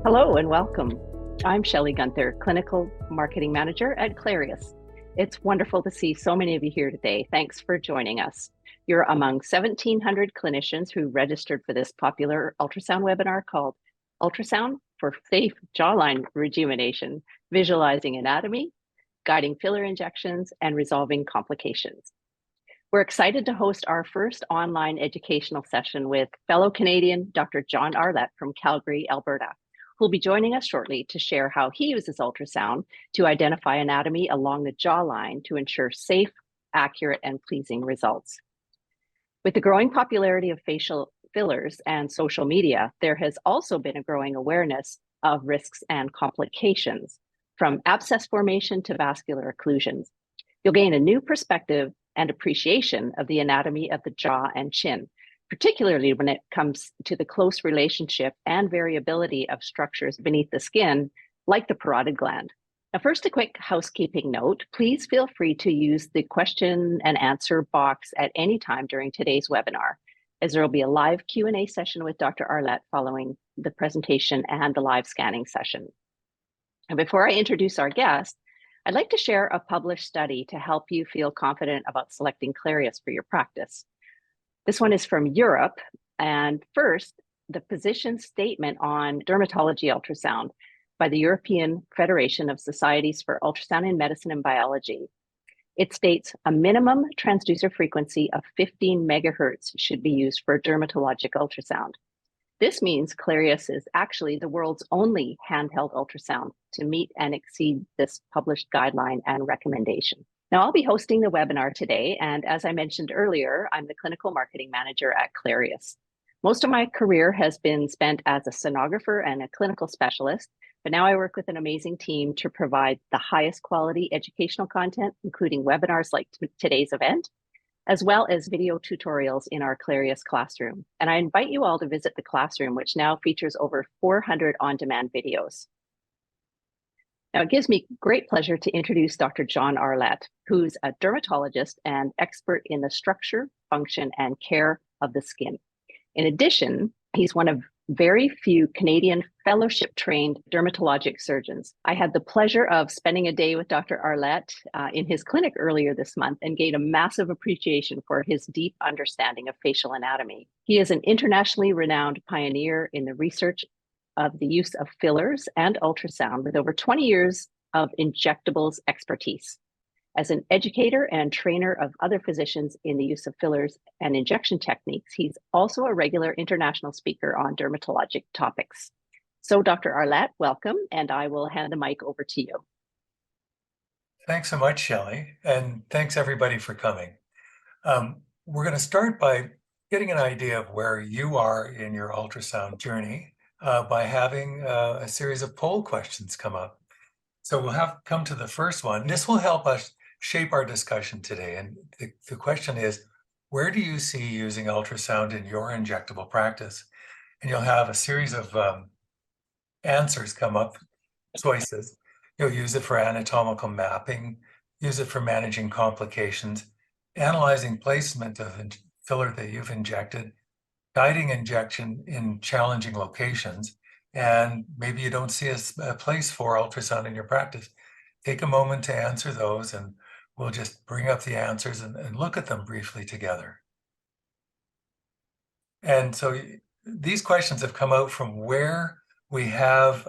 Hello and welcome. I'm Shelley Gunther, Clinical Marketing Manager at Clarius. It's wonderful to see so many of you here today. Thanks for joining us. You're among 1,700 clinicians who registered for this popular ultrasound webinar called Ultrasound for Safe Jawline Rejuvenation, Visualizing Anatomy, Guiding Filler Injections, and Resolving Complications. We're excited to host our first online educational session with fellow Canadian Dr. John Arlette from Calgary, Alberta, who'll be joining us shortly to share how he uses ultrasound to identify anatomy along the jawline to ensure safe, accurate, and pleasing results. With the growing popularity of facial fillers and social media, there has also been a growing awareness of risks and complications, from abscess formation to vascular occlusions. You'll gain a new perspective and appreciation of the anatomy of the jaw and chin, particularly when it comes to the close relationship and variability of structures beneath the skin, like the parotid gland. Now, first, a quick housekeeping note. Please feel free to use the question and answer box at any time during today's webinar, as there will be a live Q&A session with Dr. Arlette following the presentation and the live scanning session. And before I introduce our guest, I'd like to share a published study to help you feel confident about selecting Clarius for your practice. This one is from Europe, and first, the position statement on dermatology ultrasound by the European Federation of Societies for Ultrasound in Medicine and Biology. It states a minimum transducer frequency of 15 megahertz should be used for dermatologic ultrasound. This means Clarius is actually the world's only handheld ultrasound to meet and exceed this published guideline and recommendation. Now, I'll be hosting the webinar today, and as I mentioned earlier, I'm the Clinical Marketing Manager at Clarius. Most of my career has been spent as a sonographer and a clinical specialist, but now I work with an amazing team to provide the highest quality educational content, including webinars like today's event, as well as video tutorials in our Clarius classroom. And I invite you all to visit the classroom, which now features over 400 on-demand videos. Now, it gives me great pleasure to introduce Dr. John Arlette, who's a dermatologist and expert in the structure, function, and care of the skin. In addition, he's one of very few Canadian fellowship-trained dermatologic surgeons. I had the pleasure of spending a day with Dr. Arlette in his clinic earlier this month and gained a massive appreciation for his deep understanding of facial anatomy. He is an internationally renowned pioneer in the research of the use of fillers and ultrasound with over 20 years of injectables expertise. As an educator and trainer of other physicians in the use of fillers and injection techniques, he's also a regular international speaker on dermatologic topics. So, Dr. Arlette, welcome, and I will hand the mic over to you. Thanks so much, Shelley, and thanks everybody for coming. We're going to start by getting an idea of where you are in your ultrasound journey by having a series of poll questions come up. So we'll come to the first one. This will help us shape our discussion today. And the question is, where do you see using ultrasound in your injectable practice? And you'll have a series of answers come up, choices. You'll use it for anatomical mapping, use it for managing complications, analyzing placement of filler that you've injected, guiding injection in challenging locations, and maybe you don't see a place for ultrasound in your practice. Take a moment to answer those, and we'll just bring up the answers and look at them briefly together. And so these questions have come out from where we have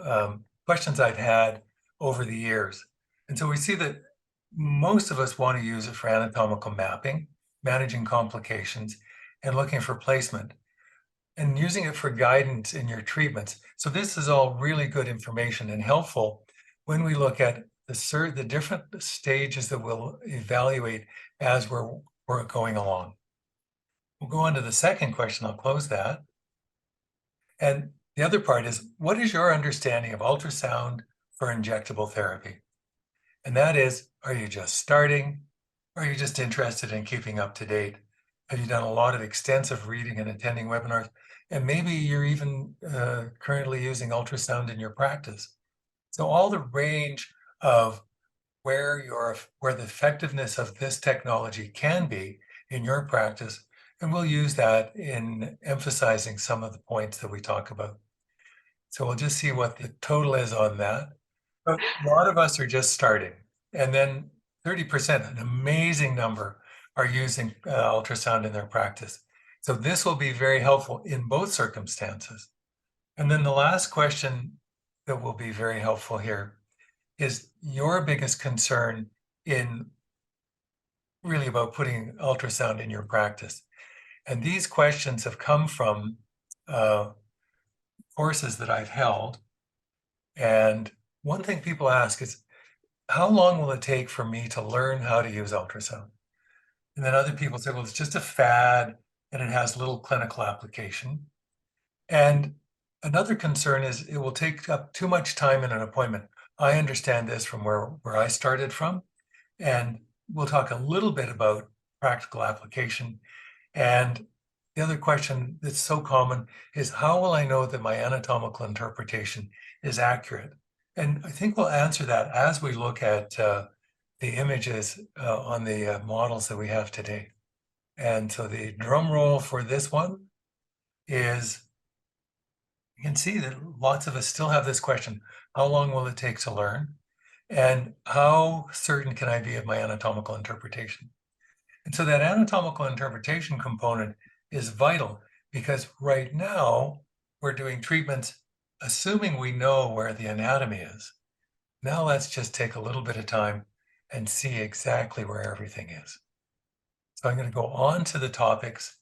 questions I've had over the years. And so we see that most of us want to use it for anatomical mapping, managing complications, and looking for placement, and using it for guidance in your treatments. So this is all really good information and helpful when we look at the different stages that we'll evaluate as we're going along. We'll go on to the second question. I'll close that. And the other part is, what is your understanding of ultrasound for injectable therapy? And that is, are you just starting? Or are you just interested in keeping up to date? Have you done a lot of extensive reading and attending webinars? And maybe you're even currently using ultrasound in your practice. So all the range of where the effectiveness of this technology can be in your practice, and we'll use that in emphasizing some of the points that we talk about. So we'll just see what the total is on that. But a lot of us are just starting. And then 30%, an amazing number, are using ultrasound in their practice. So this will be very helpful in both circumstances. And then the last question that will be very helpful here is your biggest concern in really about putting ultrasound in your practice. And these questions have come from courses that I've held. And one thing people ask is, how long will it take for me to learn how to use ultrasound? And then other people say, well, it's just a fad and it has little clinical application. And another concern is it will take up too much time in an appointment. I understand this from where I started from. And we'll talk a little bit about practical application. And the other question that's so common is, how will I know that my anatomical interpretation is accurate? And I think we'll answer that as we look at the images on the models that we have today. And so the drum roll for this one is, you can see that lots of us still have this question: how long will it take to learn? And how certain can I be of my anatomical interpretation? And so that anatomical interpretation component is vital, because right now we're doing treatments assuming we know where the anatomy is. Now let's just take a little bit of time and see exactly where everything is. So I'm going to go on to the topics.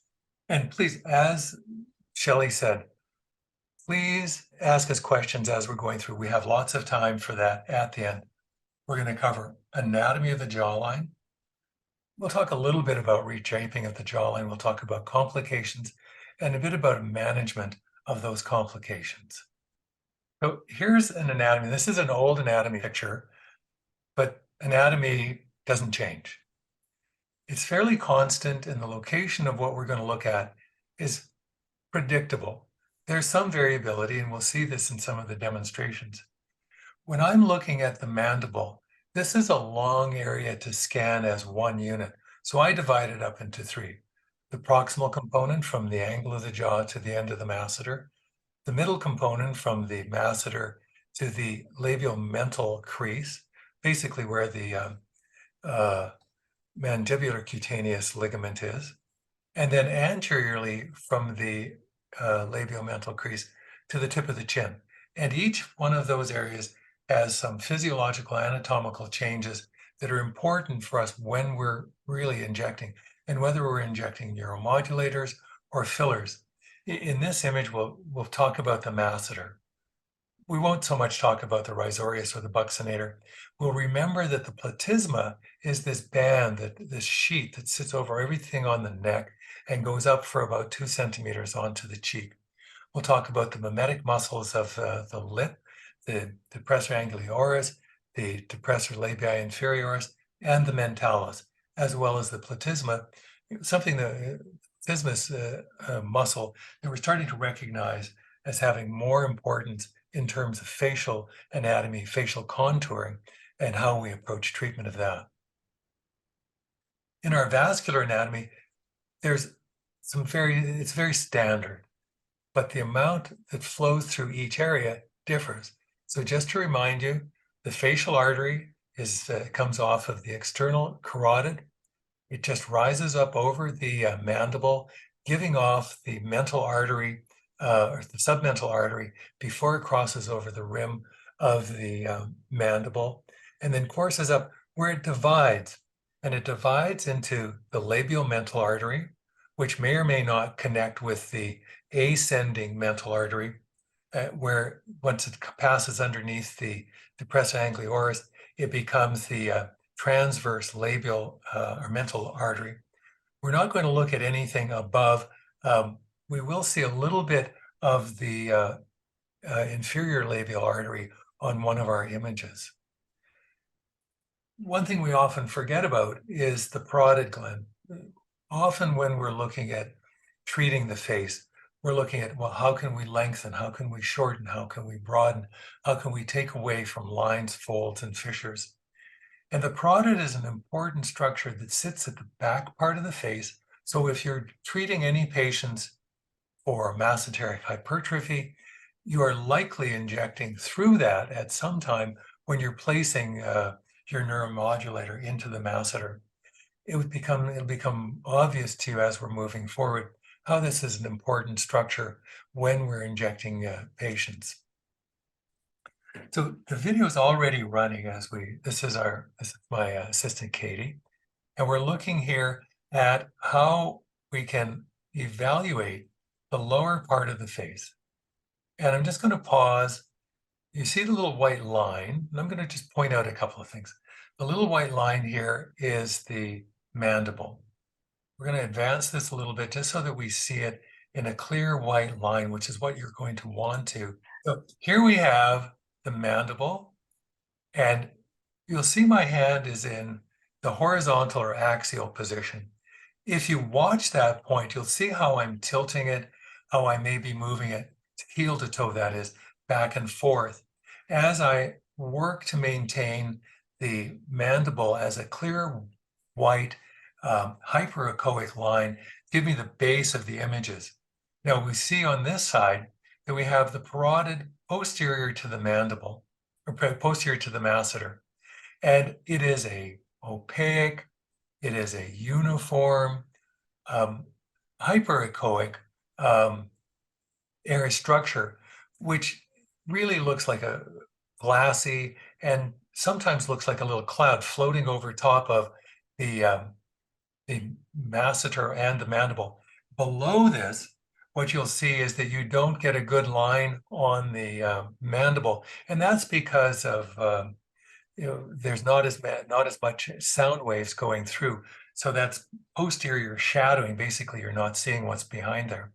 And please, as Shelley said, please ask us questions as we're going through. We have lots of time for that at the end. We're going to cover anatomy of the jawline. We'll talk a little bit about re-draping of the jawline. We'll talk about complications and a bit about management of those complications. So here's an anatomy. This is an old anatomy picture, but anatomy doesn't change. It's fairly constant, and the location of what we're going to look at is predictable. There's some variability, and we'll see this in some of the demonstrations. When I'm looking at the mandible, this is a long area to scan as one unit. So I divide it up into three: the proximal component from the angle of the jaw to the end of the masseter, the middle component from the masseter to the labial-mental crease, basically where the mandibular cutaneous ligament is, and then anteriorly from the labial-mental crease to the tip of the chin. And each one of those areas has some physiological anatomical changes that are important for us when we're really injecting, and whether we're injecting neuromodulators or fillers. In this image, we'll talk about the masseter. We won't so much talk about the risorius or the buccinator. We'll remember that the platysma is this band, this sheet that sits over everything on the neck and goes up for about 2 centimeters onto the cheek. We'll talk about the mimetic muscles of the lip, the depressor angulioris, the depressor labii inferioris, and the mentalis, as well as the platysma, something that platysmus muscle that we're starting to recognize as having more importance in terms of facial anatomy, facial contouring, and how we approach treatment of that. In our vascular anatomy, there's it's very standard, but the amount that flows through each area differs. So just to remind you, the facial artery comes off of the external carotid. It just rises up over the mandible, giving off the mental artery or the submental artery before it crosses over the rim of the mandible, and then courses up where it divides. And it divides into the labial mental artery, which may or may not connect with the ascending mental artery, where once it passes underneath the depressor angulioris, it becomes the transverse labial or mental artery. We're not going to look at anything above. We will see a little bit of the inferior labial artery on one of our images. One thing we often forget about is the parotid gland. Often when we're looking at treating the face, we're looking at, well, how can we lengthen? How can we shorten? How can we broaden? How can we take away from lines, folds, and fissures? And the parotid is an important structure that sits at the back part of the face. So if you're treating any patients for masseteric hypertrophy, you are likely injecting through that at some time when you're placing your neuromodulator into the masseter. It'll become obvious to you as we're moving forward how this is an important structure when we're injecting patients. So the video is already running as this is my assistant Katie, and we're looking here at how we can evaluate the lower part of the face. And I'm just going to pause. You see the little white line, and I'm going to just point out a couple of things. The little white line here is the mandible. We're going to advance this a little bit just so that we see it in a clear white line, which is what you're going to want to. So here we have the mandible, and you'll see my hand is in the horizontal or axial position. If you watch that point, you'll see how I'm tilting it, how I may be moving it heel to toe, that is, back and forth, as I work to maintain the mandible as a clear white hyperechoic line, give me the base of the images. Now we see on this side that we have the parotid posterior to the mandible, or posterior to the masseter. And it is a opaque, it is a uniform, hyperechoic area structure, which really looks like a glassy and sometimes looks like a little cloud floating over top of the masseter and the mandible. Below this, what you'll see is that you don't get a good line on the mandible, and that's because of there's not as much sound waves going through. So that's posterior shadowing. Basically, you're not seeing what's behind there.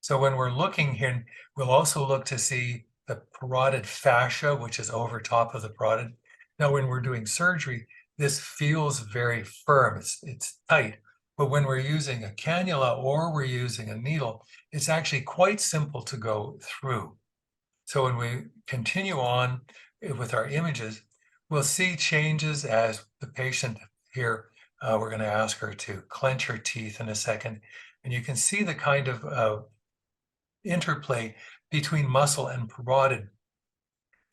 So when we're looking here, we'll also look to see the parotid fascia, which is over top of the parotid. Now, when we're doing surgery, this feels very firm, it's tight. But when we're using a cannula or we're using a needle, it's actually quite simple to go through. So when we continue on with our images, we'll see changes as the patient here, we're going to ask her to clench her teeth in a second. And you can see the kind of interplay between muscle and parotid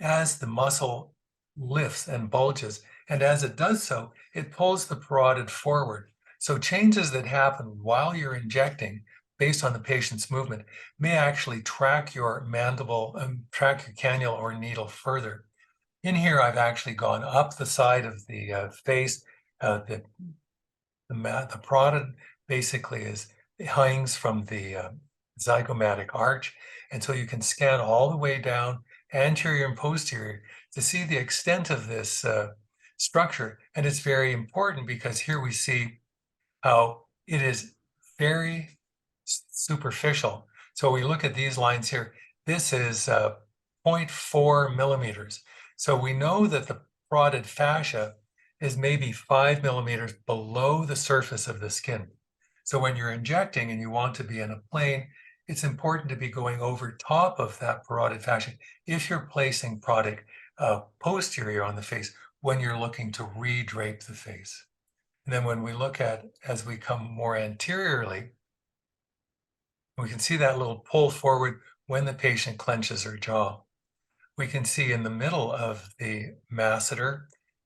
as the muscle lifts and bulges. And as it does so, it pulls the parotid forward. So changes that happen while you're injecting based on the patient's movement may actually track your mandible, track your cannula or needle further. In here, I've actually gone up the side of the face. The parotid basically hangs from the zygomatic arch. And so you can scan all the way down, anterior and posterior, to see the extent of this structure. And it's very important because here we see how it is very superficial. So we look at these lines here. This is 0.4 millimeters. So we know that the parotid fascia is maybe 5 millimeters below the surface of the skin. So when you're injecting and you want to be in a plane, it's important to be going over top of that parotid fascia if you're placing product posterior on the face when you're looking to re-drape the face. And then when we look at, as we come more anteriorly, we can see that little pull forward when the patient clenches her jaw. We can see in the middle of the masseter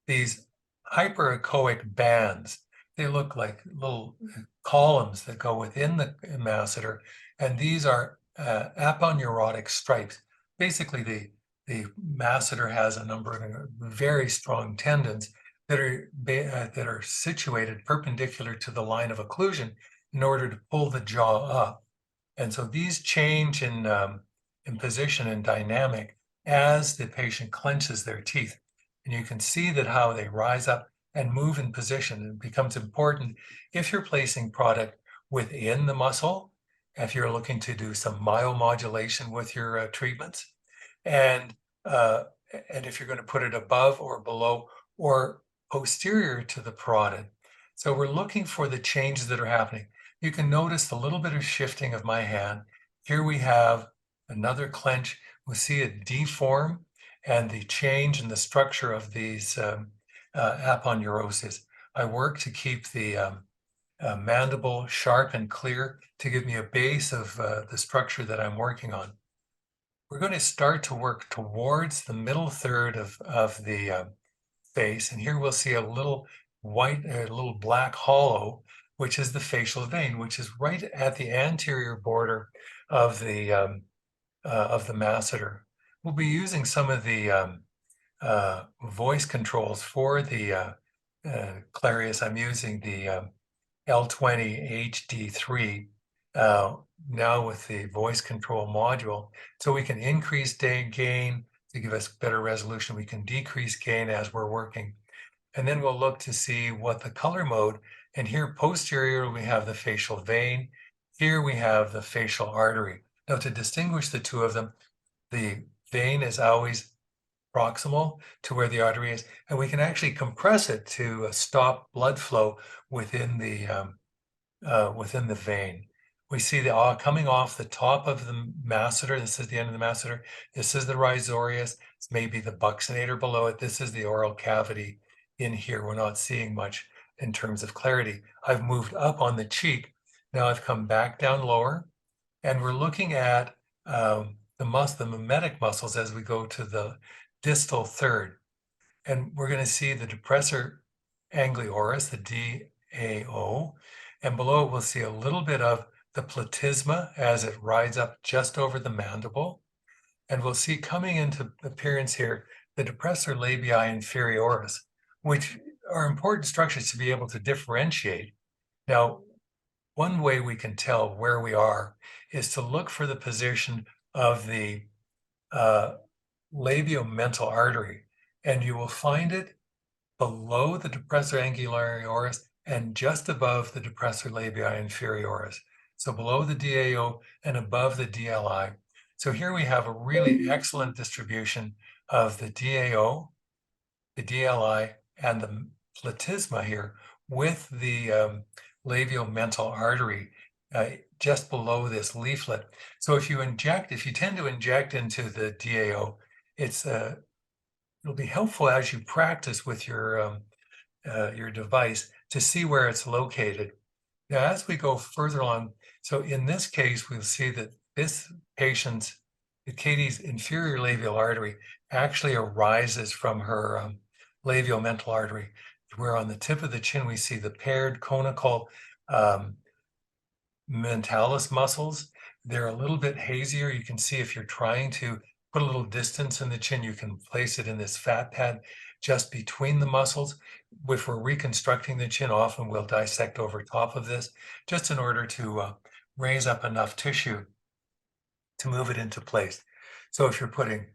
these hyperechoic bands. They look like little columns that go within the masseter, and these are aponeurotic stripes. Basically, the masseter has a number of very strong tendons that are situated perpendicular to the line of occlusion in order to pull the jaw up. And so these change in position and dynamic as the patient clenches their teeth. And you can see that how they rise up and move in position. It becomes important if you're placing product within the muscle, if you're looking to do some myomodulation with your treatments, and if you're going to put it above or below or posterior to the parotid. So we're looking for the changes that are happening. You can notice the little bit of shifting of my hand. Here we have another clench. We see it deform and the change in the structure of these aponeuroses. I work to keep the mandible sharp and clear to give me a base of the structure that I'm working on. we're going to start to work towards the middle third of the face. And here we'll see a little a little black hollow, which is the facial vein, which is right at the anterior border of the masseter. We'll be using some of the voice controls for the Clarius. I'm using the L20 HD3 now with the voice control module. So we can increase gain to give us better resolution. We can decrease gain as we're working. And then we'll look to see what the color mode. And here posterior, we have the facial vein. Here we have the facial artery. Now to distinguish the two of them, the vein is always proximal to where the artery is, and we can actually compress it to stop blood flow within the vein. We see the coming off the top of the masseter. This is the end of the masseter. This is the rhizorius. It's maybe the buccinator below it. This is the oral cavity in here. We're not seeing much in terms of clarity. I've moved up on the cheek. Now I've come back down lower, and we're looking at the mimetic muscles as we go to the distal third. And we're going to see the depressor anglioris, the DAO, and below it we'll see a little bit of the platysma as it rides up just over the mandible. And we'll see coming into appearance here the depressor labii inferioris, which are important structures to be able to differentiate. Now, one way we can tell where we are is to look for the position of the labiomental artery, and you will find it below the depressor angulioris and just above the depressor labii inferioris. So below the DAO and above the DLI. So here we have a really excellent distribution of the DAO, the DLI, and the platysma here with the labiomental artery just below this leaflet. So if you tend to inject into the DAO, it'll be helpful as you practice with your device to see where it's located. Now, as we go further along, so in this case, we'll see that this patient's, Katie's inferior labial artery actually arises from her labiomental artery, where on the tip of the chin, we see the paired conical mentalis muscles. They're a little bit hazier. You can see if you're trying to put a little distance in the chin, you can place it in this fat pad just between the muscles. If we're reconstructing the chin, often we'll dissect over top of this just in order to raise up enough tissue to move it into place. So if you're putting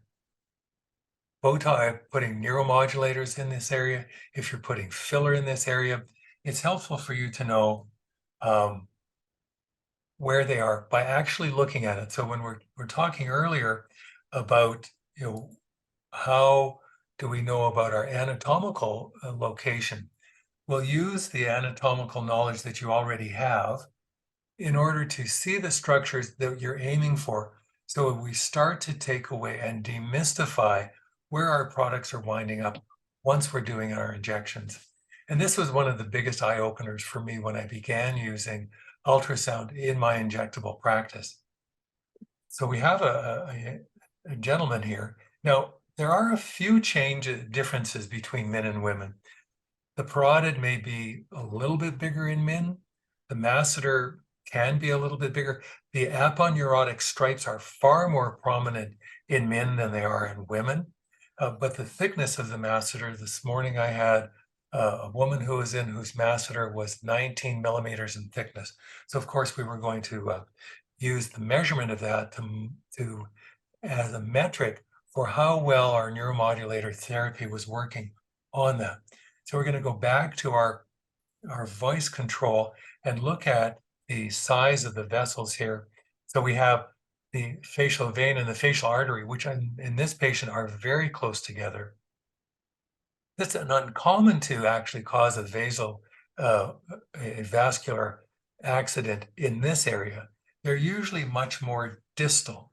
putting neuromodulators in this area, if you're putting filler in this area, it's helpful for you to know where they are by actually looking at it. So when we're talking earlier about, how do we know about our anatomical location? We'll use the anatomical knowledge that you already have in order to see the structures that you're aiming for. So we start to take away and demystify where our products are winding up once we're doing our injections. And this was one of the biggest eye-openers for me when I began using ultrasound in my injectable practice. So we have a gentleman here. Now, there are a few differences between men and women. The parotid may be a little bit bigger in men. The masseter can be a little bit bigger. The aponeurotic stripes are far more prominent in men than they are in women. But the thickness of the masseter, this morning I had a woman who was in whose masseter was 19 millimeters in thickness. So of course we were going to use the measurement of that to as a metric for how well our neuromodulator therapy was working on that. So we're going to go back to our voice control and look at the size of the vessels here. So we have the facial vein and the facial artery, which in this patient are very close together. It's an uncommon to actually cause a vascular accident in this area. They're usually much more distal.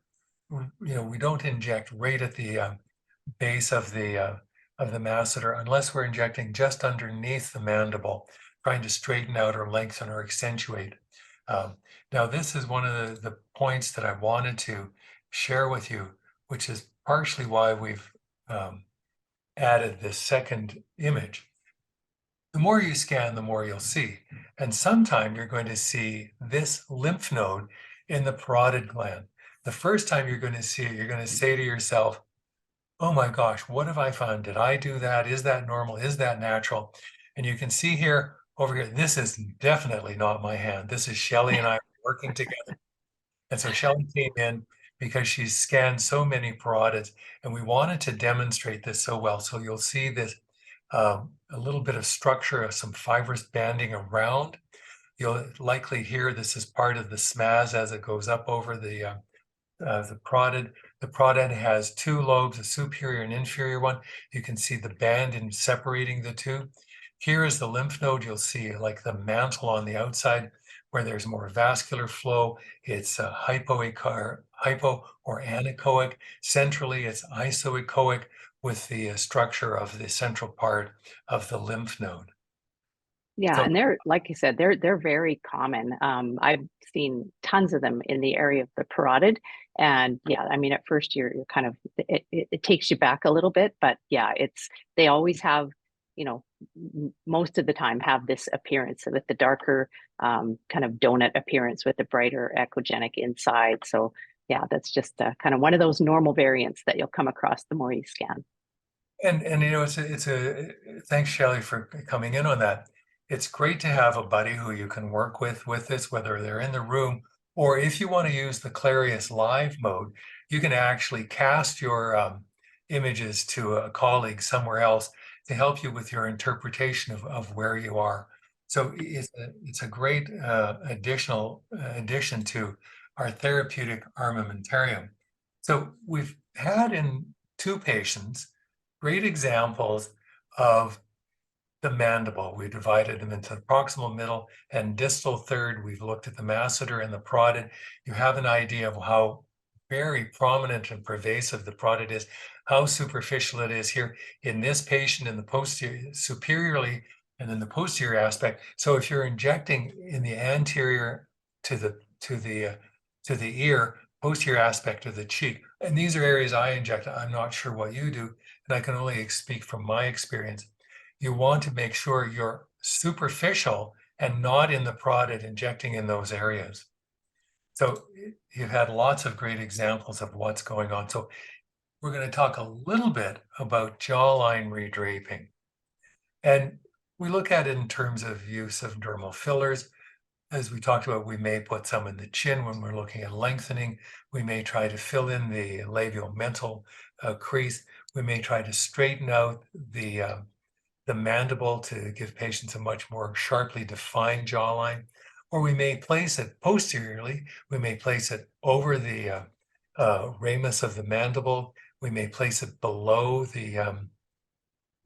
We don't inject right at the base of the masseter unless we're injecting just underneath the mandible, trying to straighten out or lengthen or accentuate. Now, this is one of the points that I wanted to share with you. which is partially why we've added this second image. The more you scan, the more you'll see. And sometime you're going to see this lymph node in the parotid gland. The first time you're going to see it, you're going to say to yourself, oh my gosh, what have I found? Did I do that? Is that normal? Is that natural? And you can see here, over here, this is definitely not my hand. This is Shelley and I working together. And so Shelley came in because she's scanned so many parotids, and we wanted to demonstrate this so well. So you'll see this a little bit of structure of some fibrous banding around. You'll likely hear this is part of the SMAS as it goes up over the parotid. The parotid has two lobes, a superior and inferior one. You can see the band in separating the two. Here is the lymph node. You'll see like the mantle on the outside where there's more vascular flow. It's hypo or anechoic. Centrally, it's isoechoic with the structure of the central part of the lymph node. Yeah, So and they're like you said, they're very common. I've seen tons of them in the area of the parotid, and yeah, I mean, at first you're kind of it takes you back a little bit, but yeah, it's they always have, you know, most of the time have this appearance with the darker kind of donut appearance with the brighter echogenic inside. So yeah, that's just kind of one of those normal variants that you'll come across the more you scan. And you know, it's a thanks, Shelley, for coming in on that. It's great to have a buddy who you can work with this, whether they're in the room or if you want to use the Clarius live mode, you can actually cast your images to a colleague somewhere else to help you with your interpretation of where you are. So it's a great addition to our therapeutic armamentarium. So we've had in two patients great examples of the mandible. We divided them into the proximal, middle, and distal third. We've looked at the masseter and the parotid. You have an idea of how very prominent and pervasive the parotid is, how superficial it is here in this patient in the posterior, superiorly, and in the posterior aspect. So if you're injecting in the anterior to the ear, posterior aspect of the cheek, and these are areas I inject. I'm not sure what you do, and I can only speak from my experience. You want to make sure you're superficial and not in the parotid injecting in those areas. So you've had lots of great examples of what's going on. So we're going to talk a little bit about jawline redraping. And we look at it in terms of use of dermal fillers. As we talked about, we may put some in the chin when we're looking at lengthening. We may try to fill in the labial mental crease. We may try to straighten out the mandible to give patients a much more sharply defined jawline, or we may place it posteriorly. We may place it over the ramus of the mandible. We may place it below the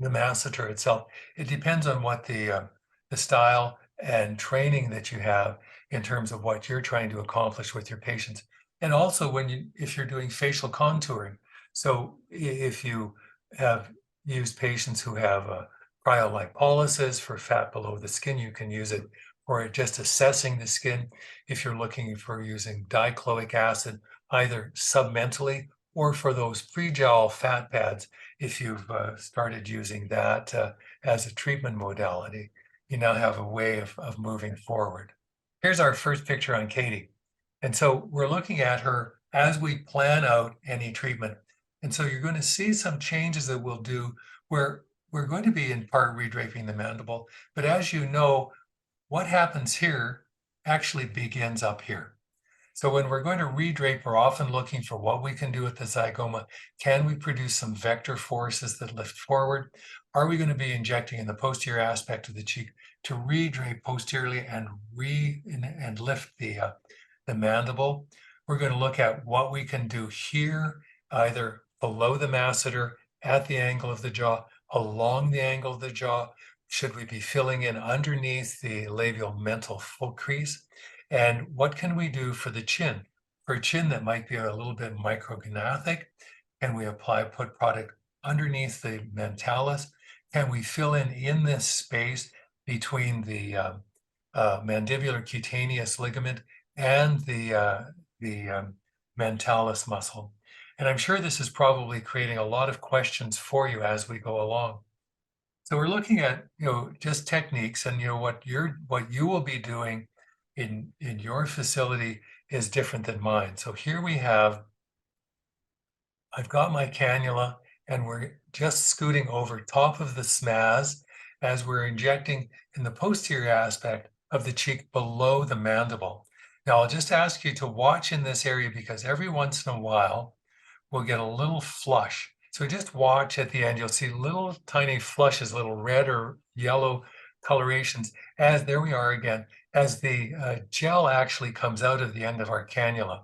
masseter itself. It depends on what the style and training that you have in terms of what you're trying to accomplish with your patients. And also if you're doing facial contouring. So if you have used patients who have cryolipolysis for fat below the skin, you can use it for just assessing the skin. If you're looking for using dicloic acid, either submentally or for those pre-jowl fat pads, if you've started using that as a treatment modality, you now have a way of moving forward. Here's our first picture on Katie. And so we're looking at her as we plan out any treatment. And so you're going to see some changes that we'll do where we're going to be in part redraping the mandible. But as you know, what happens here actually begins up here. So when we're going to redrape, we're often looking for what we can do with the zygoma. Can we produce some vector forces that lift forward? Are we going to be injecting in the posterior aspect of the cheek to redrape posteriorly and lift the mandible? We're going to look at what we can do here, either below the masseter, at the angle of the jaw, along the angle of the jaw. Should we be filling in underneath the labial mental full crease? And what can we do for the chin? For a chin that might be a little bit micrognathic, can we put product underneath the mentalis? Can we fill in this space between the mandibular cutaneous ligament and the mentalis muscle? And I'm sure this is probably creating a lot of questions for you as we go along. So we're looking at, just techniques, and what you will be doing in your facility is different than mine. So here I've got my cannula, and we're just scooting over top of the SMAS as we're injecting in the posterior aspect of the cheek below the mandible. Now, I'll just ask you to watch in this area because every once in a while, we'll get a little flush. So just watch at the end. You'll see little tiny flushes, little red or yellow colorations, as there we are again, as the gel actually comes out of the end of our cannula.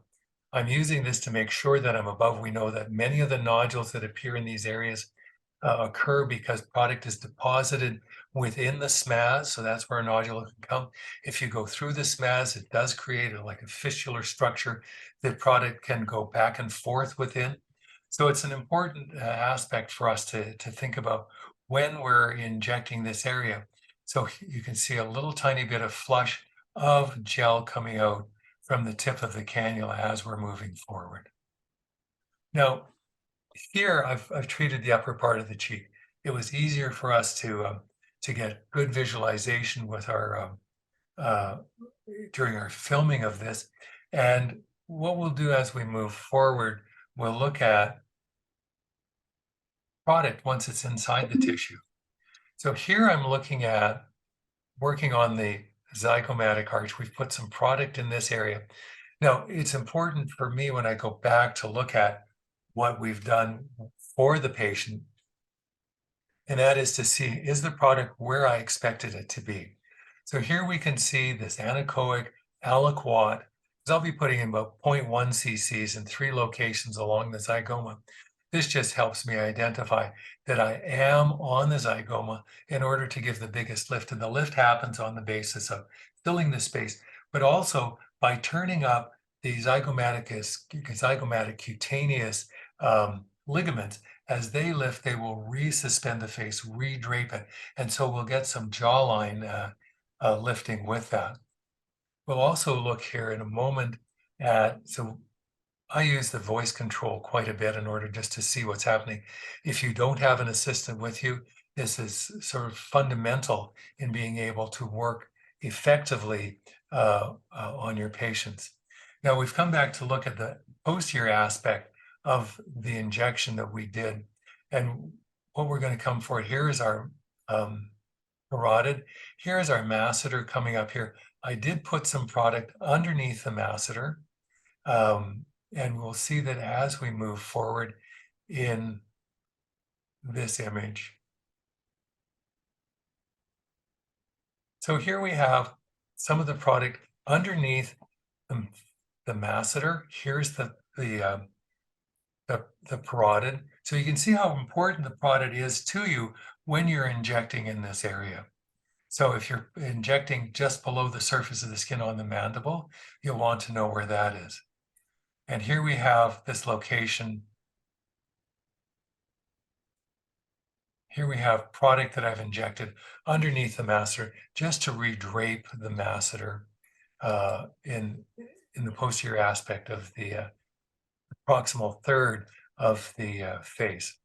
I'm using this to make sure that I'm above. We know that many of the nodules that appear in these areas occur because product is deposited within the SMAS, so that's where a nodule can come. If you go through the SMAS, it does create like a fissular structure that product can go back and forth within. So it's an important aspect for us to think about when we're injecting this area. So you can see a little tiny bit of flush of gel coming out from the tip of the cannula as we're moving forward. Now, here I've treated the upper part of the cheek. It was easier for us to get good visualization with our during our filming of this. And what we'll do as we move forward, we'll look at product once it's inside the tissue. So here I'm looking at working on the zygomatic arch. We've put some product in this area. Now, it's important for me when I go back to look at what we've done for the patient, and that is to see, is the product where I expected it to be? So here we can see this anechoic aliquot, because I'll be putting in about 0.1 cc's in 3 locations along the zygoma. This just helps me identify that I am on the zygoma in order to give the biggest lift. And the lift happens on the basis of filling the space, but also by turning up the zygomatic cutaneous ligaments. As they lift, they will resuspend the face, re-drape it. And so we'll get some jawline lifting with that. We'll also look here in a moment at, so I use the voice control quite a bit in order just to see what's happening. If you don't have an assistant with you, this is sort of fundamental in being able to work effectively on your patients. Now we've come back to look at the posterior aspect of the injection that we did. And what we're going to come for here is our parotid. Here is our masseter coming up here. I did put some product underneath the masseter. And we'll see that as we move forward in this image. So here we have some of the product underneath the masseter. Here's the parotid. So you can see how important the parotid is to you when you're injecting in this area. So if you're injecting just below the surface of the skin on the mandible, you'll want to know where that is. And here we have this location. Here we have product that I've injected underneath the masseter just to re-drape the masseter in the posterior aspect of the proximal third of the face.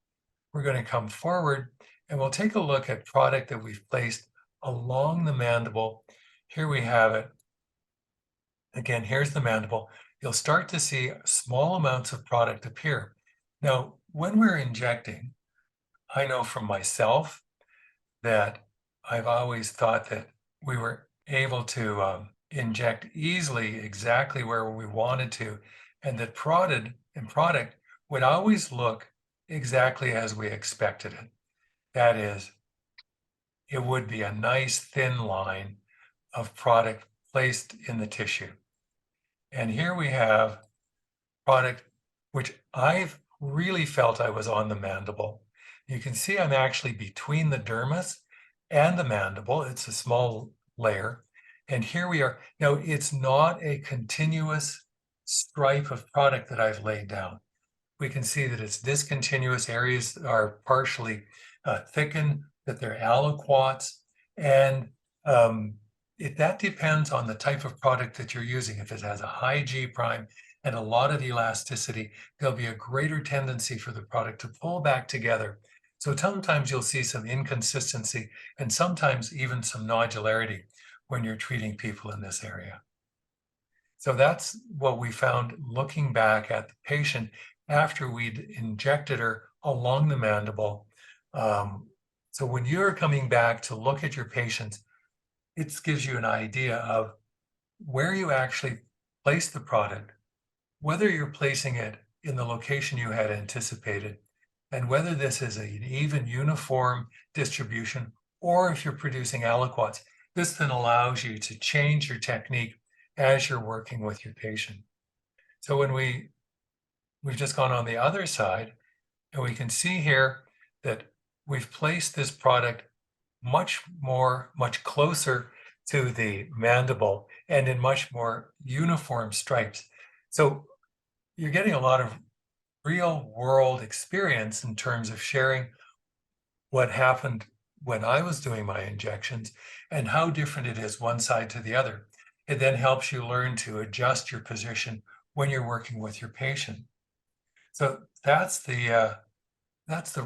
We're going to come forward and we'll take a look at product that we've placed along the mandible. Here we have it. Again, here's the mandible. You'll start to see small amounts of product appear. Now, when we're injecting, I know from myself that I've always thought that we were able to inject easily exactly where we wanted to, and that product would always look exactly as we expected it. That is, it would be a nice thin line of product placed in the tissue. And here we have product which I've really felt I was on the mandible. You can see I'm actually between the dermis and the mandible. It's a small layer. And here we are. Now, it's not a continuous stripe of product that I've laid down. We can see that it's discontinuous. Areas are partially thickened, that they're aliquots. And that depends on the type of product that you're using. If it has a high G prime, and a lot of elasticity, there'll be a greater tendency for the product to pull back together. So sometimes you'll see some inconsistency and sometimes even some nodularity when you're treating people in this area. So that's what we found looking back at the patient after we'd injected her along the mandible. So when you're coming back to look at your patients, it gives you an idea of where you actually place the product, whether you're placing it in the location you had anticipated, and whether this is an even uniform distribution, or if you're producing aliquots. This then allows you to change your technique as you're working with your patient. So when we've just gone on the other side, and we can see here that we've placed this product much closer to the mandible and in much more uniform stripes. So you're getting a lot of real world experience in terms of sharing what happened when I was doing my injections and how different it is one side to the other. It then helps you learn to adjust your position when you're working with your patient. So that's the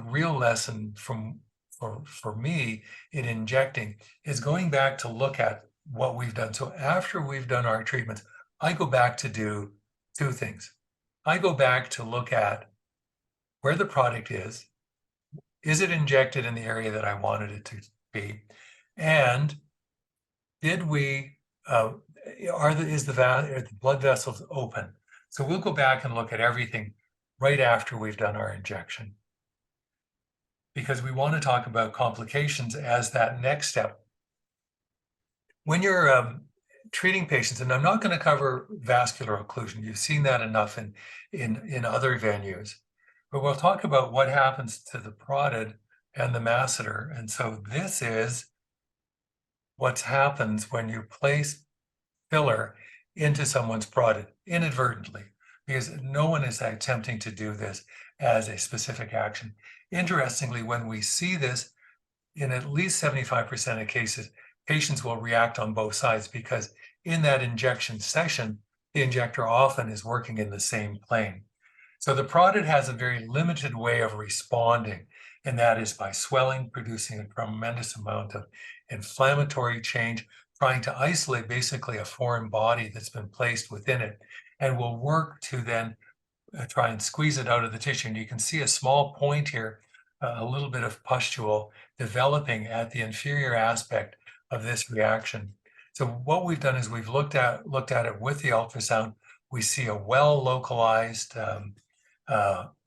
real lesson for me in injecting, is going back to look at what we've done. So after we've done our treatments, I go back to do two things. I go back to look at where the product is it injected in the area that I wanted it to be? And did we, are the blood vessels open? So we'll go back and look at everything right after we've done our injection, because we want to talk about complications as that next step. When you're treating patients, and I'm not going to cover vascular occlusion, you've seen that enough in other venues, but we'll talk about what happens to the parotid and the masseter. And so this is what happens when you place filler into someone's parotid inadvertently, because no one is attempting to do this as a specific action. Interestingly, when we see this, in at least 75% of cases, patients will react on both sides, because in that injection session, the injector often is working in the same plane. So the parotid has a very limited way of responding, and that is by swelling, producing a tremendous amount of inflammatory change, trying to isolate basically a foreign body that's been placed within it, and will work to then try and squeeze it out of the tissue. And you can see a small point here, a little bit of pustule developing at the inferior aspect of this reaction. So what we've done is we've looked at it with the ultrasound. We see a well-localized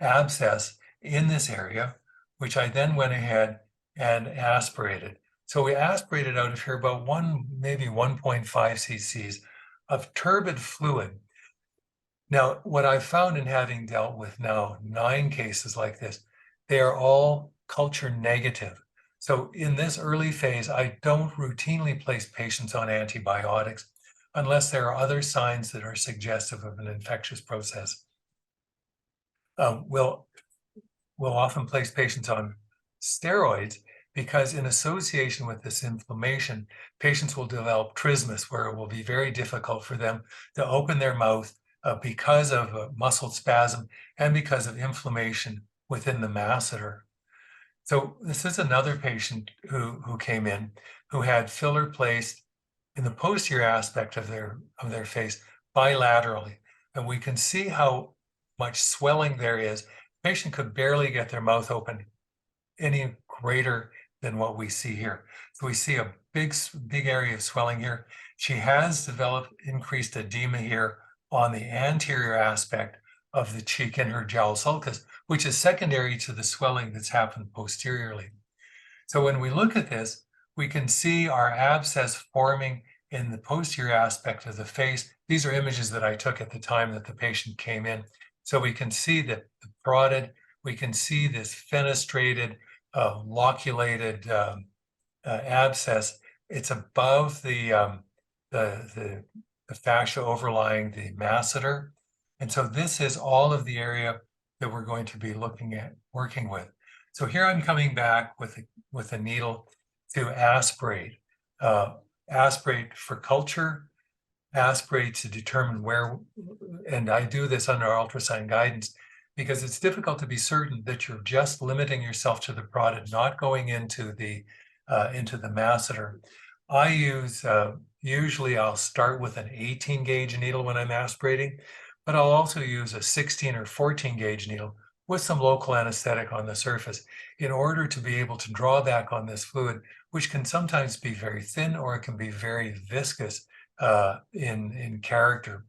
abscess in this area, which I then went ahead and aspirated. So we aspirated out of here about maybe 1.5 cc's of turbid fluid. Now, what I've found in having dealt with now 9 cases like this, they are all culture negative. So in this early phase, I don't routinely place patients on antibiotics unless there are other signs that are suggestive of an infectious process. We'll often place patients on steroids because in association with this inflammation, patients will develop trismus, where it will be very difficult for them to open their mouth because of muscle spasm and because of inflammation within the masseter. So this is another patient who came in who had filler placed in the posterior aspect of their face bilaterally. And we can see how much swelling there is. The patient could barely get their mouth open any greater than what we see here. So we see a big area of swelling here. She has developed increased edema here on the anterior aspect of the cheek in her jowl sulcus, which is secondary to the swelling that's happened posteriorly. So when we look at this, we can see our abscess forming in the posterior aspect of the face. These are images that I took at the time that the patient came in. So we can see that the parotid, we can see this fenestrated, loculated abscess. It's above the fascia overlying the masseter. And so this is all of the area that we're going to be working with. So here I'm coming back with a needle to aspirate. Aspirate for culture, aspirate to determine where, and I do this under ultrasound guidance because it's difficult to be certain that you're just limiting yourself to the parotid, not going into the masseter. I use, usually I'll start with an 18 gauge needle when I'm aspirating, but I'll also use a 16 or 14 gauge needle with some local anesthetic on the surface in order to be able to draw back on this fluid, which can sometimes be very thin or it can be very viscous in character.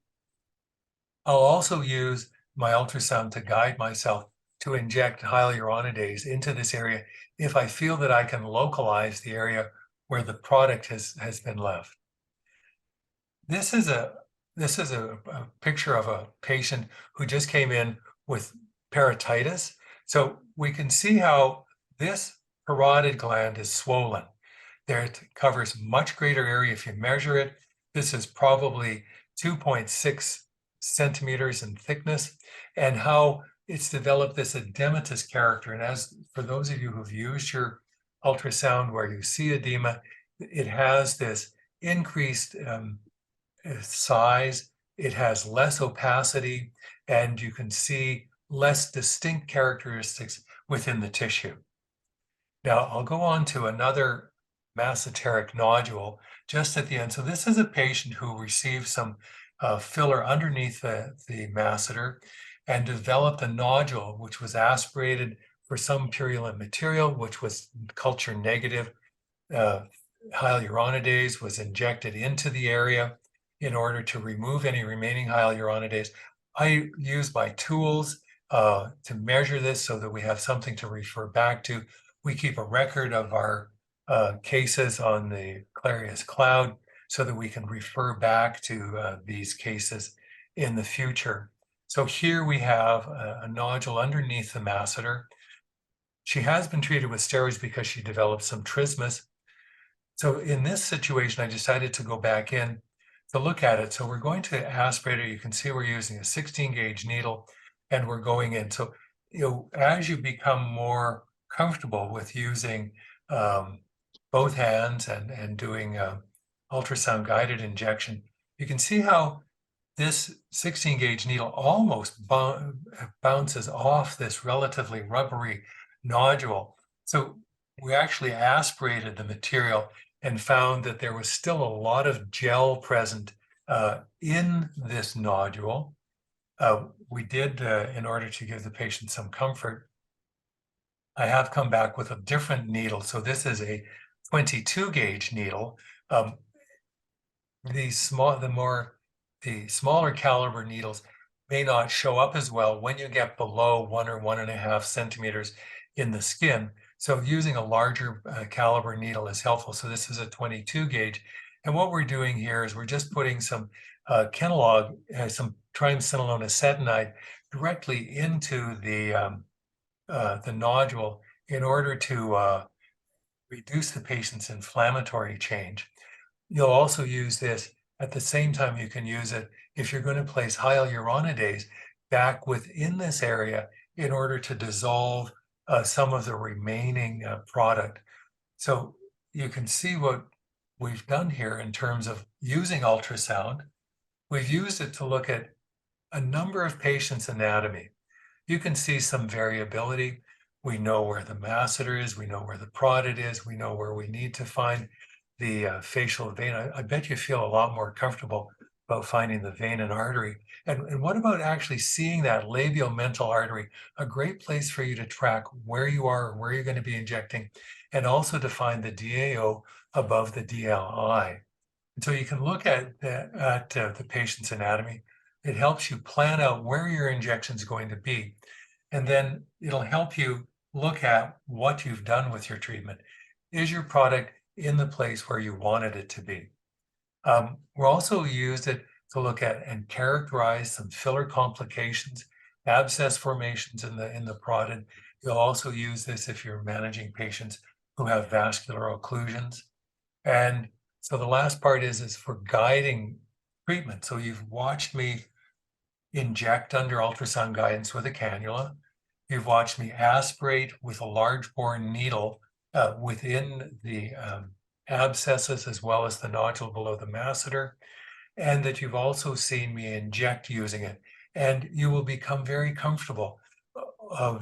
I'll also use my ultrasound to guide myself to inject hyaluronidase into this area if I feel that I can localize the area where the product has been left. This is a picture of a patient who just came in with parotitis. So we can see how this parotid gland is swollen. There it covers much greater area if you measure it. This is probably 2.6 centimeters in thickness, and how it's developed this edematous character. And as for those of you who've used your ultrasound where you see edema, it has this increased size, it has less opacity, and you can see less distinct characteristics within the tissue. Now, I'll go on to another masseteric nodule just at the end. So this is a patient who received some filler underneath the masseter and developed a nodule, which was aspirated for some purulent material, which was culture negative. Hyaluronidase was injected into the area in order to remove any remaining hyaluronidase. I use my tools to measure this so that we have something to refer back to. We keep a record of our cases on the Clarius cloud so that we can refer back to these cases in the future. So here we have a nodule underneath the masseter. She has been treated with steroids because she developed some trismus. So in this situation, I decided to go back in to look at it. So we're going to aspirate it. You can see we're using a 16 gauge needle and we're going in. So, as you become more comfortable with using both hands and doing ultrasound guided injection, you can see how this 16 gauge needle almost bounces off this relatively rubbery nodule. So we actually aspirated the material and found that there was still a lot of gel present in this nodule. We did, in order to give the patient some comfort, I have come back with a different needle. So this is a 22 gauge needle. The smaller caliber needles may not show up as well when you get below 1 or 1.5 centimeters in the skin. So using a larger caliber needle is helpful. So this is a 22 gauge. And what we're doing here is we're just putting some Kenalog, some triamcinolone acetonide directly into the nodule in order to reduce the patient's inflammatory change. You'll also use this at the same time you can use it if you're going to place hyaluronidase back within this area in order to dissolve some of the remaining product. So you can see what we've done here in terms of using ultrasound. We've used it to look at a number of patients' anatomy. You can see some variability. We know where the masseter is, we know where the parotid is, we know where we need to find the fascial vein. I bet you feel a lot more comfortable about finding the vein and artery. And what about actually seeing that labial mental artery? A great place for you to track where you are, where you're going to be injecting, and also to find the DAO above the DLI. And so you can look at the patient's anatomy. It helps you plan out where your injection is going to be. And then it'll help you look at what you've done with your treatment. Is your product in the place where you wanted it to be? We're also used it to look at and characterize some filler complications, abscess formations in the parotid. You'll also use this if you're managing patients who have vascular occlusions. And so the last part is for guiding treatment. So you've watched me inject under ultrasound guidance with a cannula. You've watched me aspirate with a large bore needle within the abscesses as well as the nodule below the masseter. and that you've also seen me inject using it. And you will become very comfortable.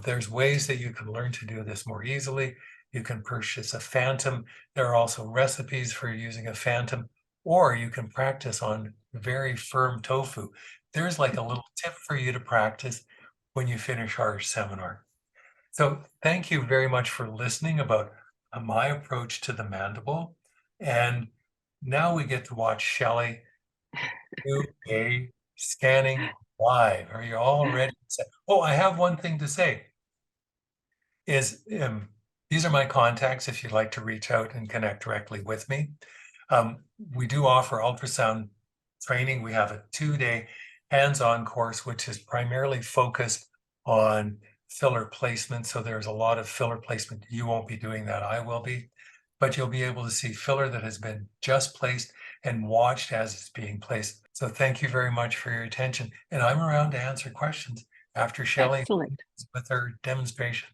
There's ways that you can learn to do this more easily. You can purchase a phantom. There are also recipes for using a phantom, or you can practice on very firm tofu. There's like a little tip for you to practice when you finish our seminar. So thank you very much for listening about my approach to the mandible. And now we get to watch Shelley do a scanning live. Are you all ready? Oh, I have one thing to say is these are my contacts if you'd like to reach out and connect directly with me. We do offer ultrasound training. We have a 2-day hands-on course, which is primarily focused on filler placement. So there's a lot of filler placement. You won't be doing that. I will be. But you'll be able to see filler that has been just placed and watched as it's being placed. So thank you very much for your attention. And I'm around to answer questions after Shelley Excellent. with her demonstration.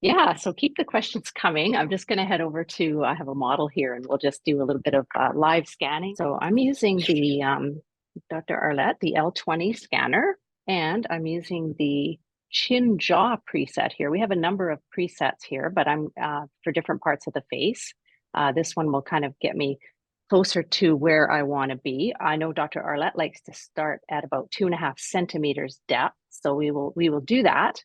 Yeah, so keep the questions coming. I'm just going to head over to, I have a model here and we'll just do a little bit of live scanning. So I'm using the Dr. Arlette, the L20 scanner, and I'm using the chin jaw preset here. We have a number of presets here, but I'm for different parts of the face. This one will kind of get me closer to where I want to be. I know Dr. Arlette likes to start at about 2.5 centimeters depth. So we will do that.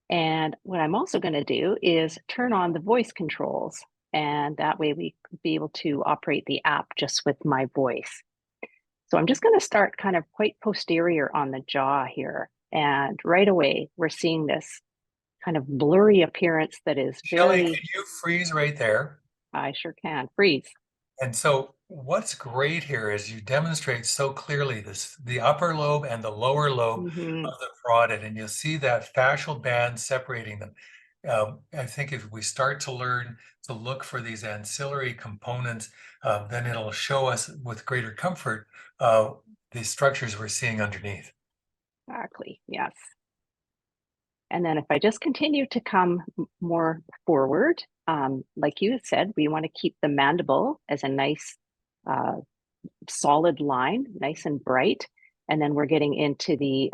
And what I'm also going to do is turn on the voice controls. And that way we could be able to operate the app just with my voice. So I'm just going to start kind of quite posterior on the jaw here. And right away, we're seeing this kind of blurry appearance that is Shelley, very, can you freeze right there? I sure can, freeze. And so what's great here is you demonstrate so clearly the upper lobe and the lower lobe Mm-hmm. of the parotid, and you'll see that fascial band separating them. I think if we start to learn to look for these ancillary components, then it'll show us with greater comfort the structures we're seeing underneath. Exactly, yes. And then if I just continue to come more forward, like you said, we want to keep the mandible as a nice uh, solid line, nice and bright. And then we're getting into the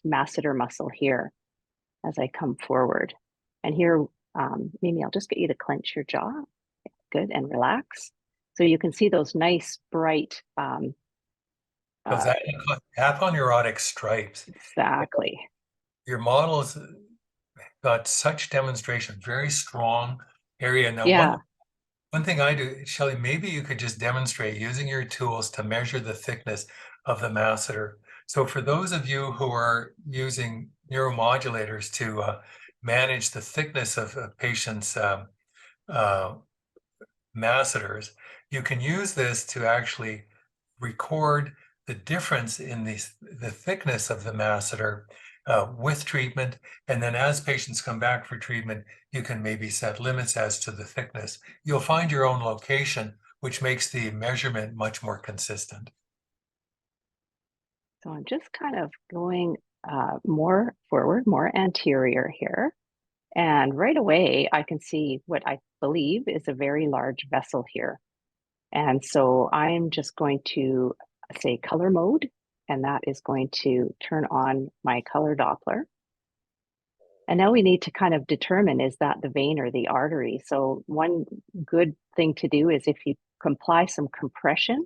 masseter muscle here as I come forward. And here, Mimi, I'll just get you to clench your jaw. Good, and relax. So you can see those nice, bright, Those uh, aponeurotic stripes. exactly. Your model's got such demonstration, very strong area. Now, Yeah. one thing I do, Shelley, maybe you could just demonstrate using your tools to measure the thickness of the masseter. So for those of you who are using neuromodulators to manage the thickness of a patient's uh, masseters, you can use this to actually record the difference in the thickness of the masseter with treatment. And then as patients come back for treatment, you can maybe set limits as to the thickness. You'll find your own location, which makes the measurement much more consistent. So I'm just kind of going more forward, more anterior here. And right away, I can see what I believe is a very large vessel here. And so I'm just going to say color mode, and that is going to turn on my color Doppler. And now we need to kind of determine, is that the vein or the artery? So one good thing to do is if you apply some compression,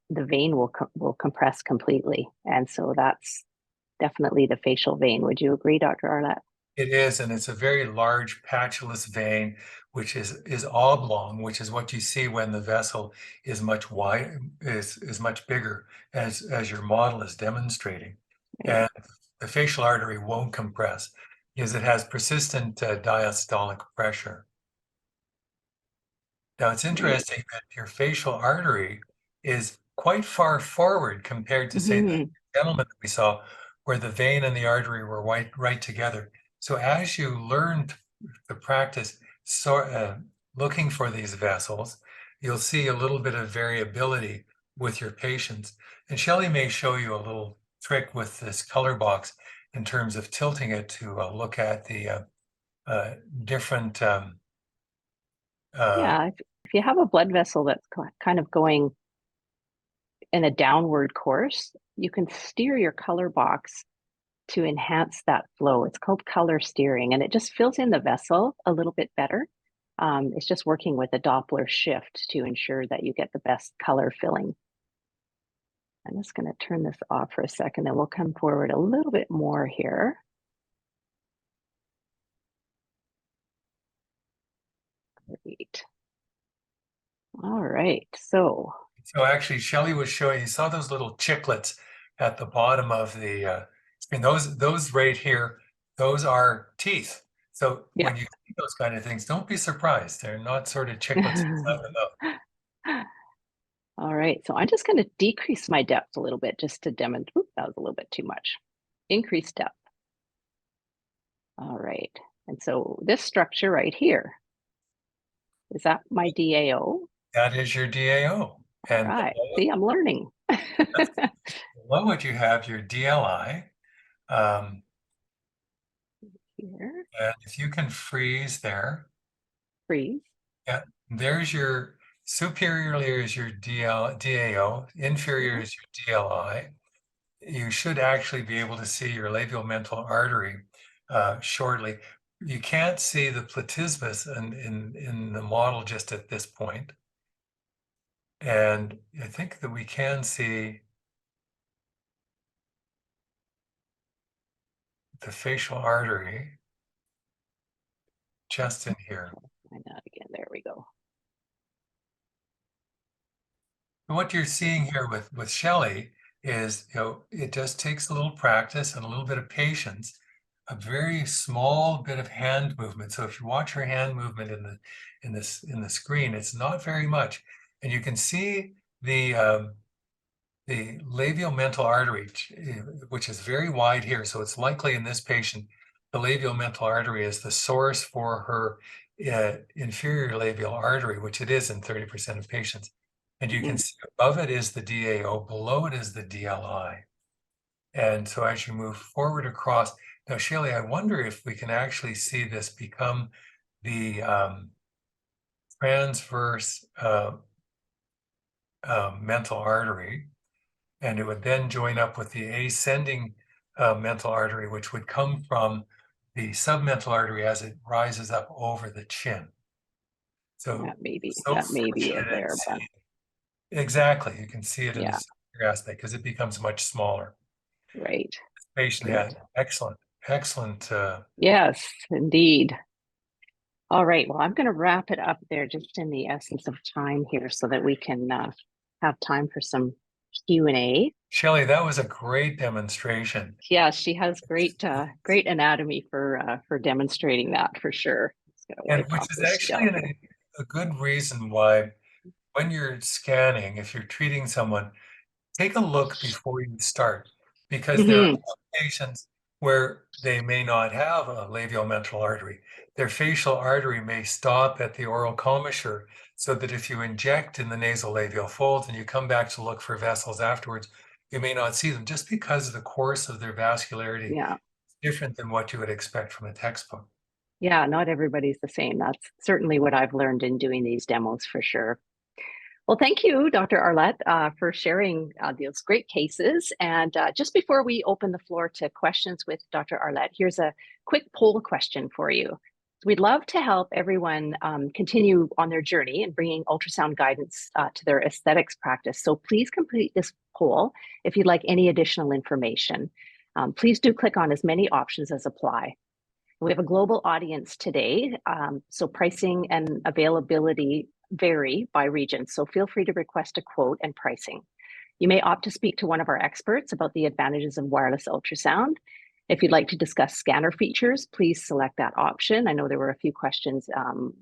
the vein will compress completely. And so that's definitely the fascial vein. Would you agree, Dr. Arlette? It is, and it's a very large patulous vein, which is oblong, which is what you see when the vessel is much wide, is much bigger, as your model is demonstrating. Right. And the facial artery won't compress because it has persistent diastolic pressure. Now, it's Great. interesting that your facial artery is quite far forward compared to, say, the Mm-hmm. gentleman that we saw, where the vein and the artery were right together. So as you learn to practice looking for these vessels, you'll see a little bit of variability with your patients. And Shelley may show you a little trick with this color box in terms of tilting it to look at the different Yeah, if you have a blood vessel that's kind of going in a downward course, you can steer your color box to enhance that flow. It's called color steering, and it just fills in the vessel a little bit better. It's just working with a Doppler shift to ensure that you get the best color filling. I'm just going to turn this off for a second, then we'll come forward a little bit more here. Great. All right, so actually, Shelley was showing, you saw those little chiclets at the bottom of the screen. Those right here, those are teeth. So yeah. when you see those kind of things, don't be surprised. They're not sort of chiclets inside the mouth. All right, so I'm just going to decrease my depth a little bit just to demonstrate. Oops, that was a little bit too much. Increase depth. All right, and so this structure right here, is that my DAO? That is your DAO. All And right, see, I'm learning. below what you have your DLI. Here, And if you can freeze there. freeze. Yeah, there's your superior layer is your DAO, inferior is your DLI. You should actually be able to see your labial-mental artery shortly. You can't see the platysmus in the model just at this point. And I think that we can see the fascial artery just in here. Find that again. There we go. And what you're seeing here with Shelley is, it just takes a little practice and a little bit of patience, a very small bit of hand movement. So if you watch her hand movement in the screen, it's not very much, and you can see the labial mental artery, which is very wide here. So it's likely in this patient, the labial mental artery is the source for her inferior labial artery, which it is in 30% of patients. And you can see above it is the DAO, below it is the DLI. And so as you move forward across, now Shelley, I wonder if we can actually see this become the transverse mental artery, and it would then join up with the ascending mental artery, which would come from the submental artery as it rises up over the chin. So That may be fortunate it there, but exactly, you can see it in yeah, the superior aspect because it becomes much smaller. right. This patient Great. had excellent. Yes, indeed. All right, well, I'm going to wrap it up there just in the essence of time here so that we can have time for some Q&A. Shelley, that was a great demonstration. Yeah, she has great anatomy for demonstrating that for sure. Just gonna And wipe which off is this actually gel. a good reason why when you're scanning, if you're treating someone, take a look before you start, because there are patients where they may not have a labial mental artery. Their facial artery may stop at the oral commissure, so that if you inject in the nasolabial folds and you come back to look for vessels afterwards, you may not see them just because of the course of their vascularity Yeah. different than what you would expect from a textbook. Yeah, not everybody's the same. That's certainly what I've learned in doing these demos for sure. Well, thank you, Dr. Arlette, for sharing those great cases. And just before we open the floor to questions with Dr. Arlette, here's a quick poll question for you. We'd love to help everyone continue on their journey and bringing ultrasound guidance to their aesthetics practice. So please complete this poll if you'd like any additional information. Please do click on as many options as apply. We have a global audience today, so pricing and availability vary by region, so feel free to request a quote and pricing. You may opt to speak to one of our experts about the advantages of wireless ultrasound. If you'd like to discuss scanner features, please select that option. I know there were a few questions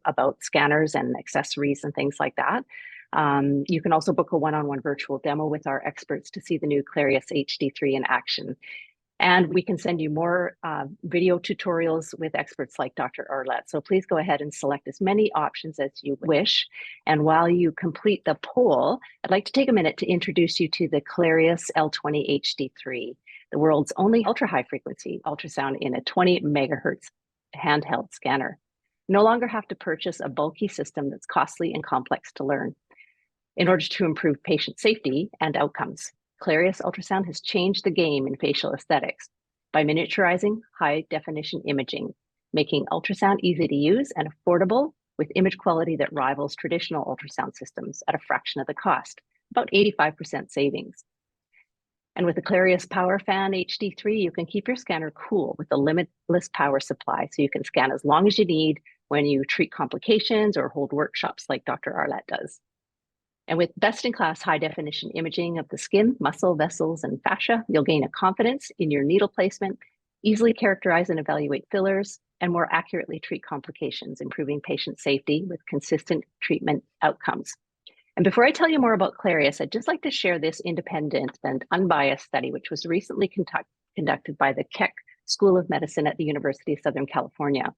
about scanners and accessories and things like that. You can also book a one-on-one virtual demo with our experts to see the new Clarius HD3 in action. And we can send you more video tutorials with experts like Dr. Arlette. So please go ahead and select as many options as you wish. And while you complete the poll, I'd like to take a minute to introduce you to the Clarius L20 HD3, the world's only ultra-high frequency ultrasound in a 20 megahertz handheld scanner. You no longer have to purchase a bulky system that's costly and complex to learn. in order to improve patient safety and outcomes. Clarius ultrasound has changed the game in facial aesthetics by miniaturizing high-definition imaging, making ultrasound easy to use and affordable with image quality that rivals traditional ultrasound systems at a fraction of the cost, about 85% savings. And with the Clarius PowerFan HD3, you can keep your scanner cool with a limitless power supply, so you can scan as long as you need when you treat complications or hold workshops like Dr. Arlette does. And with best-in-class high-definition imaging of the skin, muscle, vessels, and fascia, you'll gain a confidence in your needle placement, easily characterize and evaluate fillers, and more accurately treat complications, improving patient safety with consistent treatment outcomes. And before I tell you more about Clarius, I'd just like to share this independent and unbiased study, which was recently conducted by the Keck School of Medicine at the University of Southern California.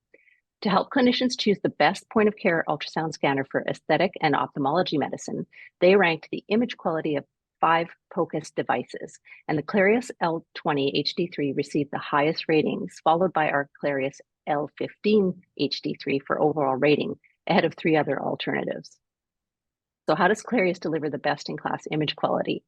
To help clinicians choose the best point-of-care ultrasound scanner for aesthetic and ophthalmology medicine, they ranked the image quality of 5 POCUS devices, and the Clarius L20 HD3 received the highest ratings, followed by our Clarius L15 HD3 for overall rating, ahead of 3 other alternatives. So how does Clarius deliver the best-in-class image quality?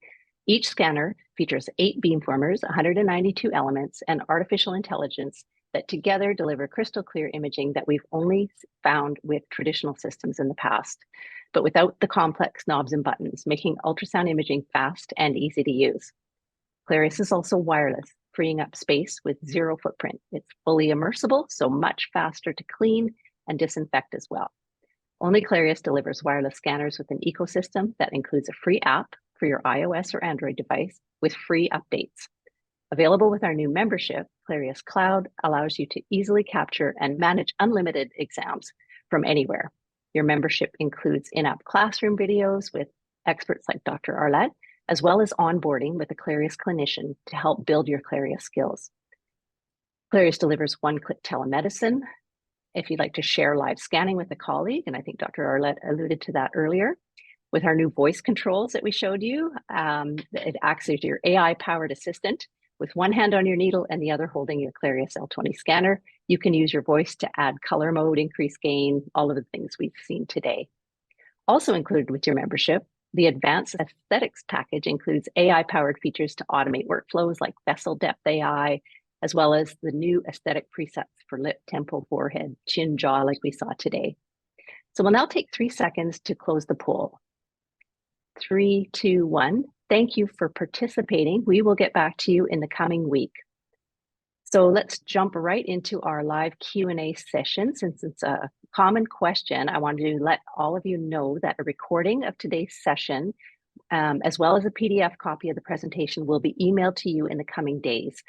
Each scanner features 8 beamformers, 192 elements, and artificial intelligence that together deliver crystal clear imaging that we've only found with traditional systems in the past, but without the complex knobs and buttons, making ultrasound imaging fast and easy to use. Clarius is also wireless, freeing up space with 0 footprint. It's fully immersible, so much faster to clean and disinfect as well. Only Clarius delivers wireless scanners with an ecosystem that includes a free app for your iOS or Android device with free updates. Available with our new membership, Clarius Cloud allows you to easily capture and manage unlimited exams from anywhere. Your membership includes in-app classroom videos with experts like Dr. Arlette, as well as onboarding with a Clarius clinician to help build your Clarius skills. Clarius delivers one-click telemedicine. If you'd like to share live scanning with a colleague, and I think Dr. Arlette alluded to that earlier, with our new voice controls that we showed you, it acts as your AI-powered assistant. With one hand on your needle and the other holding your Clarius L20 scanner, you can use your voice to add color mode, increase gain, all of the things we've seen today. Also included with your membership, the Advanced Aesthetics package includes AI-powered features to automate workflows like vessel depth AI, as well as the new aesthetic presets for lip, temple, forehead, chin, jaw, like we saw today. So we'll now take 3 seconds to close the poll. 3, 2, 1. Thank you for participating. We will get back to you in the coming week. So let's jump right into our live Q&A session. Since it's a common question, I wanted to let all of you know that a recording of today's session, as well as a PDF copy of the presentation, will be emailed to you in the coming days.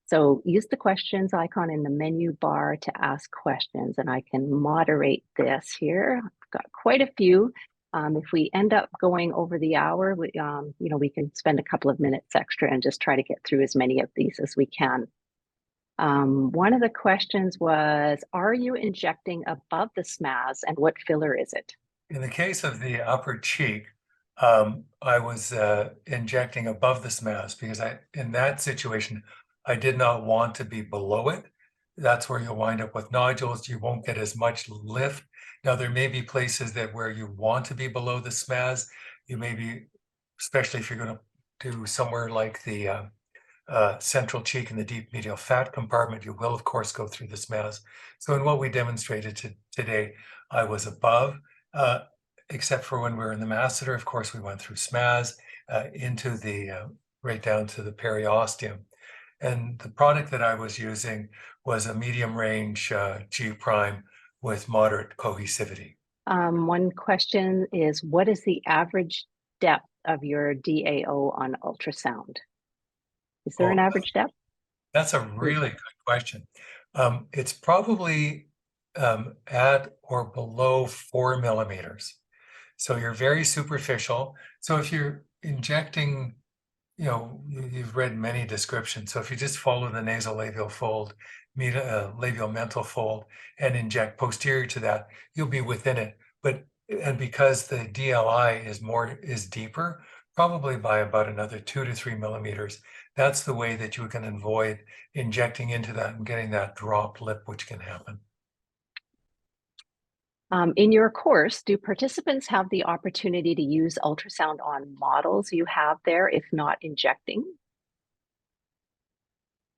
So use the questions icon in the menu bar to ask questions, and I can moderate this here. I've got quite a few. If we end up going over the hour, we can spend a couple of minutes extra and just try to get through as many of these as we can. One of the questions was, are you injecting above the SMAS, and what filler is it? In the case of the upper cheek, I was injecting above the SMAS because in that situation, I did not want to be below it. That's where you'll wind up with nodules. You won't get as much lift. Now, there may be places where you want to be below the SMAS. You may be, especially if you're going to do somewhere like the central cheek and the deep medial fat compartment, you will, of course, go through the SMAS. So in what we demonstrated today, I was above, except for when we were in the masseter. Of course, we went through SMAS into the, right down to the periosteum. And the product that I was using was a medium range G prime with moderate cohesivity. One question is, what is the average depth of your DAO on ultrasound? Is there an average depth? That's a really good question. It's probably at or below 4 millimeters. So you're very superficial. So if you're injecting, you've read many descriptions. So if you just follow the nasolabial fold, labial mental fold, and inject posterior to that, you'll be within it. And because the DLI is deeper, probably by about another 2 to 3 millimeters, that's the way that you can avoid injecting into that and getting that drop lip, which can happen. In your course, do participants have the opportunity to use ultrasound on models you have there, if not injecting?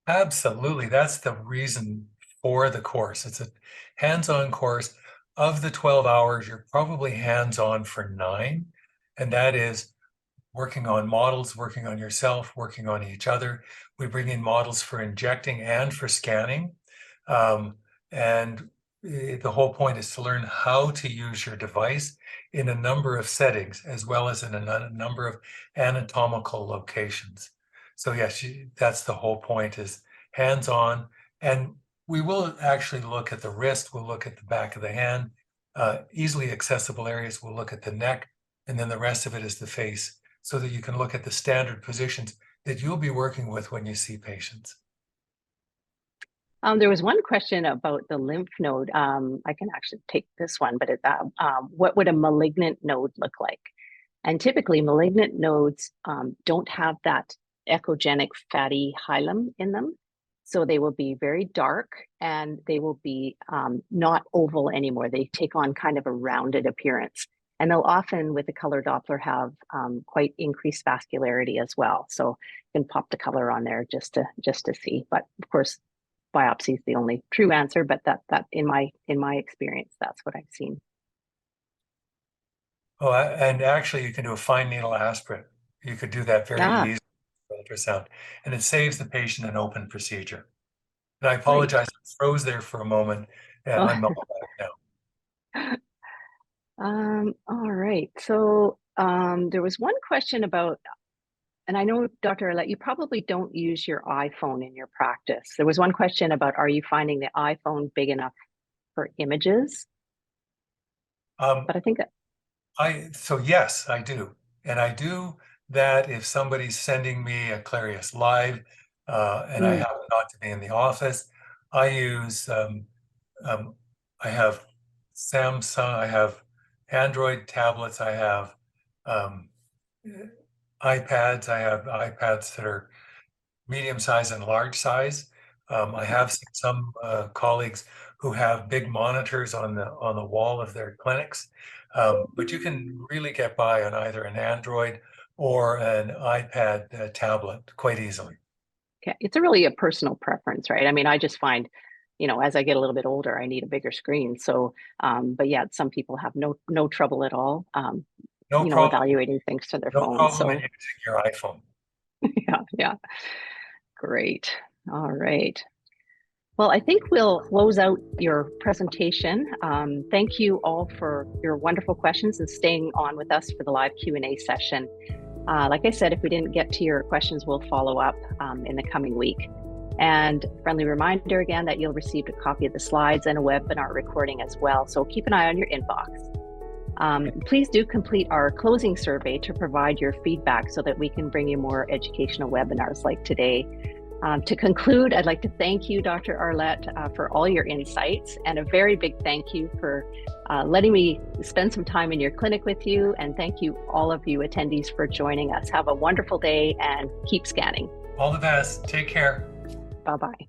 Absolutely. That's the reason for the course. It's a hands-on course. Of the 12 hours, you're probably hands-on for 9, and that is working on models, working on yourself, working on each other. We bring in models for injecting and for scanning. And the whole point is to learn how to use your device in a number of settings, as well as in a number of anatomical locations. So yes, that's the whole point, is hands-on. And we will actually look at the wrist, we'll look at the back of the hand, easily accessible areas, we'll look at the neck, and then the rest of it is the face, so that you can look at the standard positions that you'll be working with when you see patients. There was one question about the lymph node. I can actually take this one, but what would a malignant node look like? And typically, malignant nodes don't have that echogenic fatty hilum in them. So they will be very dark, and they will be not oval anymore. They take on kind of a rounded appearance. And they'll often, with a color Doppler, have quite increased vascularity as well. So you can pop the color on there just to see. But of course, biopsy is the only true answer. But that in my experience, that's what I've seen. Oh, and actually, you can do a fine needle aspirate. You could do that very easily with ultrasound, and it saves the patient an open procedure. And I apologize, I froze there for a moment. I'm back now. All right. So there was one question about, and I know, Dr. Arlette, you probably don't use your iPhone in your practice. There was one question about, are you finding the iPhone big enough for images? But I think so yes, I do. And I do that if somebody's sending me a Clarius Live and I happen not to be in the office. I use, I have Samsung, I have Android tablets, I have iPads, I have iPads that are medium size and large size. I have seen some colleagues who have big monitors on the wall of their clinics, but you can really get by on either an Android or an iPad tablet quite easily. Okay, it's really a personal preference, right? I mean, I just find, as I get a little bit older, I need a bigger screen. So, but yeah, some people have no trouble at all, No problem. evaluating things to their No phone. problem So in using your iPhone. yeah, great. All right. Well, I think we'll close out your presentation. Thank you all for your wonderful questions and staying on with us for the live Q&A session. Like I said, if we didn't get to your questions, we'll follow up in the coming week. And friendly reminder again that you'll receive a copy of the slides and a webinar recording as well. So keep an eye on your inbox. Please do complete our closing survey to provide your feedback so that we can bring you more educational webinars like today. To conclude, I'd like to thank you, Dr. Arlette, for all your insights, and a very big thank you for letting me spend some time in your clinic with you. And thank you, all of you attendees, for joining us. Have a wonderful day and keep scanning. All the best. Take care. Bye-bye.